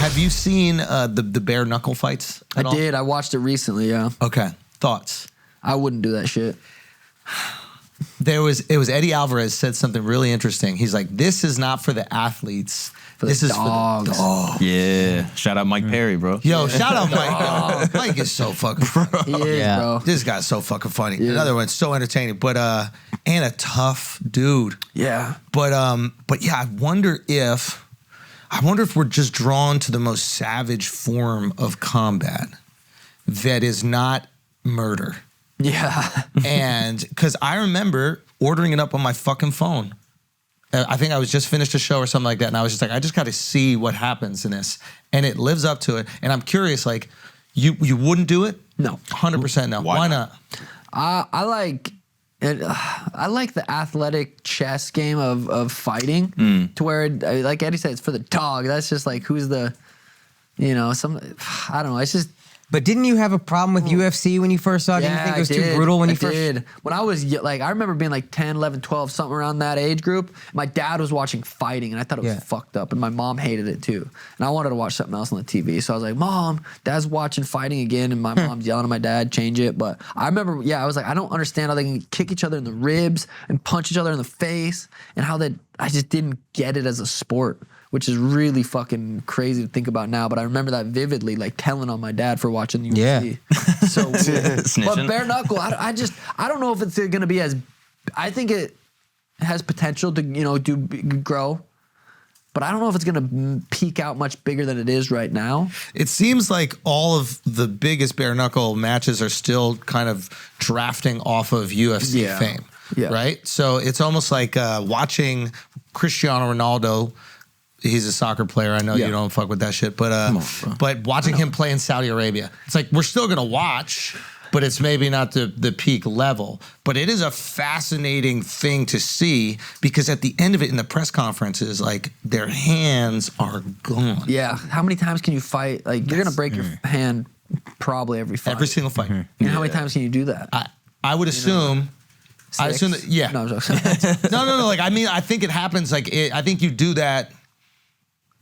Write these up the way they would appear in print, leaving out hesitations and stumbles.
Have you seen the bare knuckle fights at all? I did. I watched it recently, yeah. Okay. Thoughts? I wouldn't do that shit. It was Eddie Alvarez said something really interesting. He's like, this is not for the athletes. This is for the dogs. Yeah. Shout out Mike Perry, bro. Yo, shout out Mike. Mike is so fucking funny. He is, bro. This guy's so fucking funny. Another one, so entertaining, but and a tough dude. Yeah. But yeah, I wonder if we're just drawn to the most savage form of combat that is not murder. Yeah. And because I remember ordering it up on my fucking phone. I think I was just finished a show or something like that, and I was just like, I just got to see what happens in this, and it lives up to it. And I'm curious, like, you wouldn't do it? No, 100% no. Why not? I like the athletic chess game of fighting to where, like Eddie said, it's for the dog. That's just like who's the, I don't know. It's just. But didn't you have a problem with UFC when you first saw it? Didn't you think it was too brutal when you first? I did. When I was like, I remember being like 10, 11, 12, something around that age group. My dad was watching fighting, and I thought it was fucked up, and my mom hated it too. And I wanted to watch something else on the TV, so I was like, Mom, Dad's watching fighting again, and my mom's yelling at my dad, change it. But I remember, I was like, I don't understand how they can kick each other in the ribs and punch each other in the face, and how I just didn't get it as a sport, which is really fucking crazy to think about now. But I remember that vividly, like telling on my dad for watching the UFC. Yeah. So weird. But bare knuckle, I don't know if it's going to be as, I think it has potential to, grow. But I don't know if it's going to peak out much bigger than it is right now. It seems like all of the biggest bare knuckle matches are still kind of drafting off of UFC fame. Yeah. Right? So it's almost like watching Cristiano Ronaldo. He's a soccer player. I know you don't fuck with that shit, but watching him play in Saudi Arabia, it's like we're still gonna watch, but it's maybe not the peak level. But it is a fascinating thing to see because at the end of it in the press conferences, like their hands are gone. Yeah. How many times can you fight? Like you're gonna break your hand probably every fight. Every single fight. And how many times can you do that? I would assume. Six? I assume that. Yeah. No, no. Like I think it happens. Like I think you do that.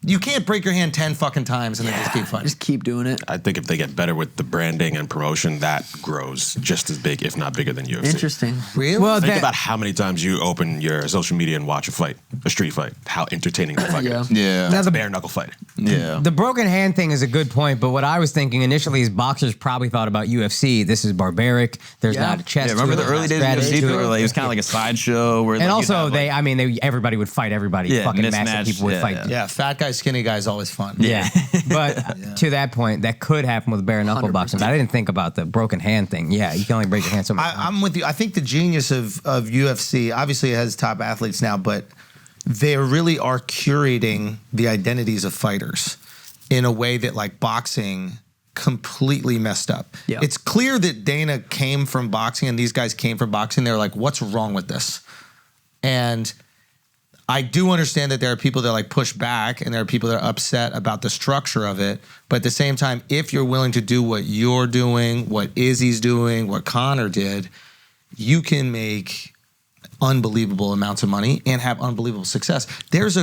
You can't break your hand 10 fucking times and then just keep fighting. Just keep doing it. I think if they get better with the branding and promotion, that grows just as big, if not bigger than UFC. Interesting. Really? Well, think about how many times you open your social media and watch a street fight. How entertaining the fight is. Yeah. That's a bare knuckle fight. Yeah. The broken hand thing is a good point, but what I was thinking initially is boxers probably thought about UFC. This is barbaric. There's not a chest. Yeah, remember the early days of UFC? It was kind of like a sideshow where. And also, everybody would fight everybody. Yeah, fucking mismatch, massive people would fight. Yeah, fat guy, skinny guy is always fun. Yeah. But to that point, that could happen with bare knuckle 100%. boxing. But I didn't think about the broken hand thing. Yeah, you can only break your hand so much. I'm with you. I think the genius of UFC, obviously it has top athletes now, but they really are curating the identities of fighters in a way that like boxing completely messed up. Yeah. It's clear that Dana came from boxing and these guys came from boxing. They're like, what's wrong with this? And I do understand that there are people that like push back and there are people that are upset about the structure of it. But at the same time, if you're willing to do what you're doing, what Izzy's doing, what Connor did, you can make unbelievable amounts of money and have unbelievable success. There is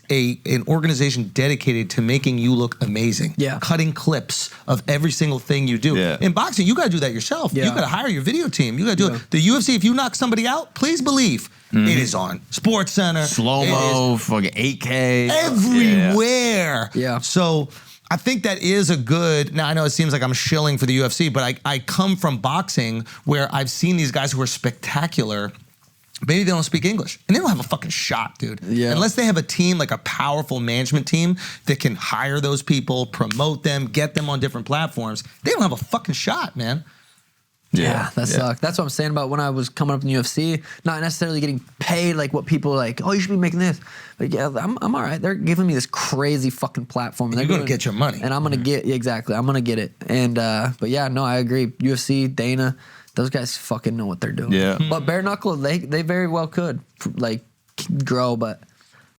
an organization dedicated to making you look amazing. Yeah. Cutting clips of every single thing you do. Yeah. In boxing, you gotta do that yourself. Yeah. You gotta hire your video team. You gotta do it. The UFC, if you knock somebody out, please believe it is on Sports Center. Slow-mo, fucking 8K. Everywhere. Yeah. So I think that is a good, now I know it seems like I'm shilling for the UFC, but I come from boxing where I've seen these guys who are spectacular. Maybe they don't speak English and they don't have a fucking shot, dude. Yeah. Unless they have a team, like a powerful management team that can hire those people, promote them, get them on different platforms, they don't have a fucking shot, man. Yeah, that sucked. That's what I'm saying about when I was coming up in the UFC, not necessarily getting paid like what people are like, oh, you should be making this. But yeah, I'm all right. They're giving me this crazy fucking platform. And you're going to get your money. And I'm going to get, exactly, I'm going to get it. And, but yeah, no, I agree. UFC, Dana, those guys fucking know what they're doing. Yeah. But bare knuckle, they very well could like grow, but